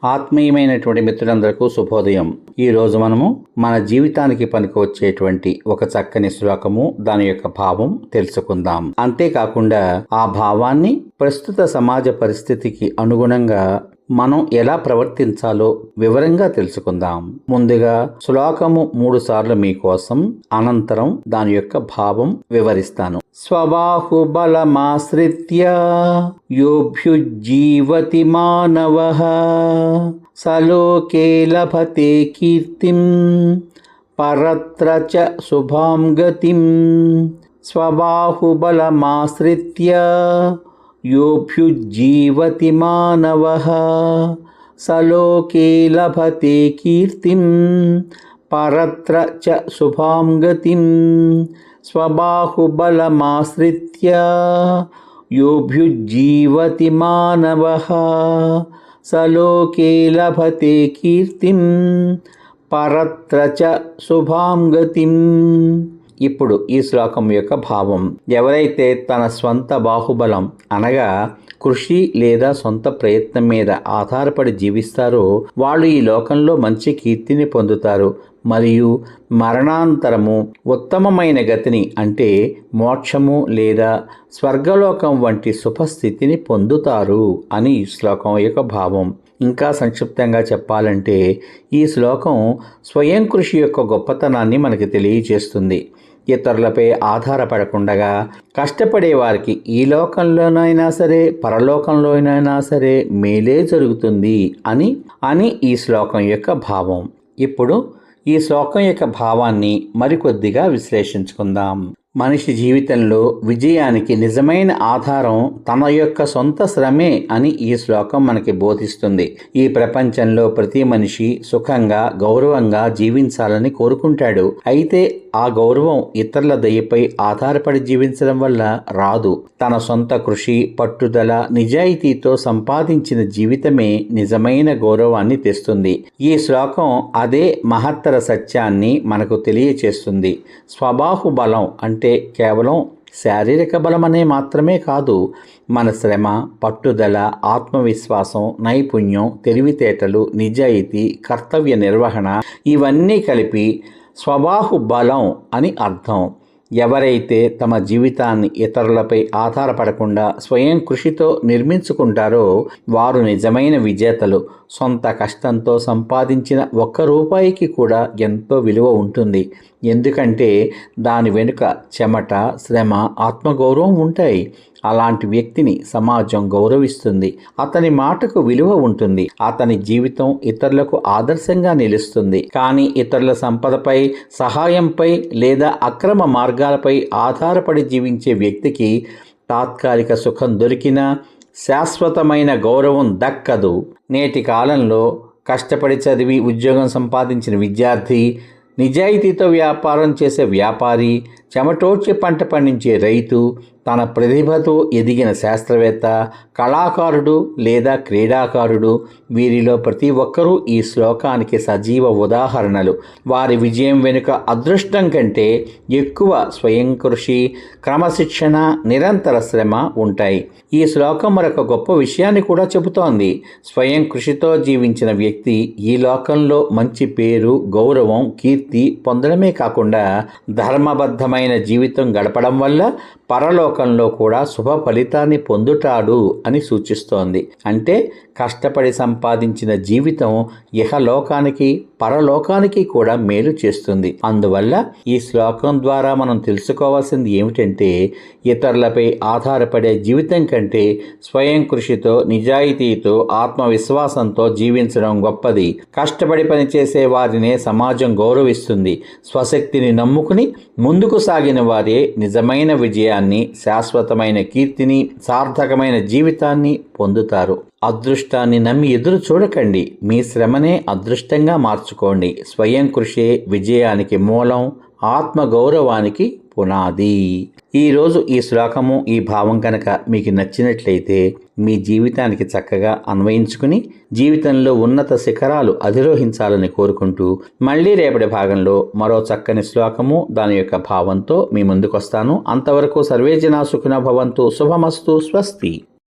ఆత్మీయమైనటువంటి మిత్రులందరికీ శుభోదయం. ఈ రోజు మనము మన జీవితానికి పనికి వచ్చేటువంటి ఒక చక్కని శ్లోకము, దాని యొక్క భావం తెలుసుకుందాం. అంతేకాకుండా ఆ భావాన్ని ప్రస్తుత సమాజ పరిస్థితికి అనుగుణంగా మనం ఎలా ప్రవర్తించాలో వివరంగా తెలుసుకుందాం. ముందుగా శ్లోకము 3 సార్లు మీకోసం, అనంతరం దాని యొక్క భావం వివరిస్తాను. స్వబాహుబలమాశ్రిత్య యోభ్యుజ్జీవతి మానవః సలోకే లభతే కీర్తిం పరత్ర చ శుభాం గతిం. స్వబాహుబలమాశ్రిత్య యోభ్యుజ్జీవతి మానవః సలోకే లభతే కీర్తిం పరత్ర చ శుభాం గతిం. స్వబాహుబలమాశ్రిత్య యోభ్యుజ్జీవతి మానవః సలోకే లభతే కీర్తిం పరత్ర చ శుభాం గతిం. ఇప్పుడు ఈ శ్లోకం యొక్క భావం, ఎవరైతే తన స్వంత బాహుబలం అనగా కృషి లేదా సొంత ప్రయత్నం మీద ఆధారపడి జీవిస్తారో వాళ్ళు ఈ లోకంలో మంచి కీర్తిని పొందుతారు మరియు మరణాంతరము ఉత్తమమైన గతిని అంటే మోక్షము లేదా స్వర్గలోకం వంటి శుభస్థితిని పొందుతారు అని ఈ శ్లోకం యొక్క భావం. ఇంకా సంక్షిప్తంగా చెప్పాలంటే ఈ శ్లోకం స్వయం కృషి యొక్క గొప్పతనాన్ని మనకి తెలియజేస్తుంది. ఇతరులపై ఆధారపడకుండా కష్టపడే వారికి ఈ లోకంలోనైనా సరే పరలోకంలోనైనా సరే మేలే జరుగుతుంది అని ఈ శ్లోకం యొక్క భావం. ఇప్పుడు ఈ శ్లోకం యొక్క భావాన్ని మరికొద్దిగా విశ్లేషించుకుందాం. మనిషి జీవితంలో విజయానికి నిజమైన ఆధారం తన యొక్క సొంత శ్రమే అని ఈ శ్లోకం మనకి బోధిస్తుంది. ఈ ప్రపంచంలో ప్రతి మనిషి సుఖంగా గౌరవంగా జీవించాలని కోరుకుంటాడు. అయితే ఆ గౌరవం ఇతరుల దయపై ఆధారపడి జీవించడం వల్ల రాదు. తన సొంత కృషి, పట్టుదల, నిజాయితీతో సంపాదించిన జీవితమే నిజమైన గౌరవాన్ని తెస్తుంది. ఈ శ్లోకం అదే మహత్తర సత్యాన్ని మనకు తెలియచేస్తుంది. స్వబాహుబలం అంటే కేవలం శారీరక బలమనే మాత్రమే కాదు, మన శ్రమ, పట్టుదల, ఆత్మవిశ్వాసం, నైపుణ్యం, తెలివితేటలు, నిజాయితీ, కర్తవ్య నిర్వహణ ఇవన్నీ కలిపి స్వబాహుబలం అని అర్థం. ఎవరైతే తమ జీవితాన్ని ఇతరులపై ఆధారపడకుండా స్వయం కృషితో నిర్మించుకుంటారో వారు నిజమైన విజేతలు. సొంత కష్టంతో సంపాదించిన ₹1 కూడా ఎంతో విలువ ఉంటుంది. ఎందుకంటే దాని వెనుక చెమట, శ్రమ, ఆత్మగౌరవం ఉంటాయి. అలాంటి వ్యక్తిని సమాజం గౌరవిస్తుంది. అతని మాటకు విలువ ఉంటుంది. అతని జీవితం ఇతరులకు ఆదర్శంగా నిలుస్తుంది. కానీ ఇతరుల సంపదపై, సహాయంపై లేదా అక్రమ మార్గాలపై ఆధారపడి జీవించే వ్యక్తికి తాత్కాలిక సుఖం దొరికినా శాశ్వతమైన గౌరవం దక్కదు. నేటి కాలంలో కష్టపడి చదివి ఉద్యోగం సంపాదించిన విద్యార్థి, నిజాయితీతో వ్యాపారం చేసే వ్యాపారి, చెమటోడ్చి పంట పండించే రైతు, తన ప్రతిభతో ఎదిగిన శాస్త్రవేత్త, కళాకారుడు లేదా క్రీడాకారుడు, వీరిలో ప్రతి ఒక్కరూ ఈ శ్లోకానికి సజీవ ఉదాహరణలు. వారి విజయం వెనుక అదృష్టం కంటే ఎక్కువ స్వయం కృషి, క్రమశిక్షణ, నిరంతర శ్రమ ఉంటాయి. ఈ శ్లోకం మరొక గొప్ప విషయాన్ని కూడా చెబుతోంది. స్వయం కృషితో జీవించిన వ్యక్తి ఈ లోకంలో మంచి పేరు, గౌరవం, కీర్తి పొందడమే కాకుండా ధర్మబద్ధమైన జీవితం గడపడం వల్ల పరలోకంలో కూడా శుభ ఫలితాన్ని పొందుతాడు అని సూచిస్తోంది. అంటే కష్టపడి సంపాదించిన జీవితం ఇహలోకానికి పరలోకానికి కూడా మేలు చేస్తుంది. అందువల్ల ఈ శ్లోకం ద్వారా మనం తెలుసుకోవాల్సింది ఏమిటంటే ఇతరులపై ఆధారపడే జీవితం కంటే స్వయం కృషితో, నిజాయితీతో, ఆత్మవిశ్వాసంతో జీవించడం గొప్పది. కష్టపడి పనిచేసే వారినే సమాజం గౌరవిస్తుంది. స్వశక్తిని నమ్ముకుని ముందుకు సాగిన వారే నిజమైన విజయాన్ని, శాశ్వతమైన కీర్తిని, సార్థకమైన జీవితాన్ని పొందుతారు. అదృష్టాన్ని నమ్మి ఎదురు చూడకండి. మీ శ్రమనే అదృష్టంగా మార్చుకోండి. స్వయం కృషే విజయానికి మూలం, ఆత్మగౌరవానికి పునాది. ఈరోజు ఈ శ్లోకము, ఈ భావం కనుక మీకు నచ్చినట్లయితే మీ జీవితానికి చక్కగా అన్వయించుకుని జీవితంలో ఉన్నత శిఖరాలు అధిరోహించాలని కోరుకుంటూ మళ్ళీ రేపటి భాగంలో మరో చక్కని శ్లోకము, దాని యొక్క భావంతో మీ ముందుకొస్తాను. అంతవరకు సర్వే జనా సుఖినో భవంతు. శుభమస్తు. స్వస్తి.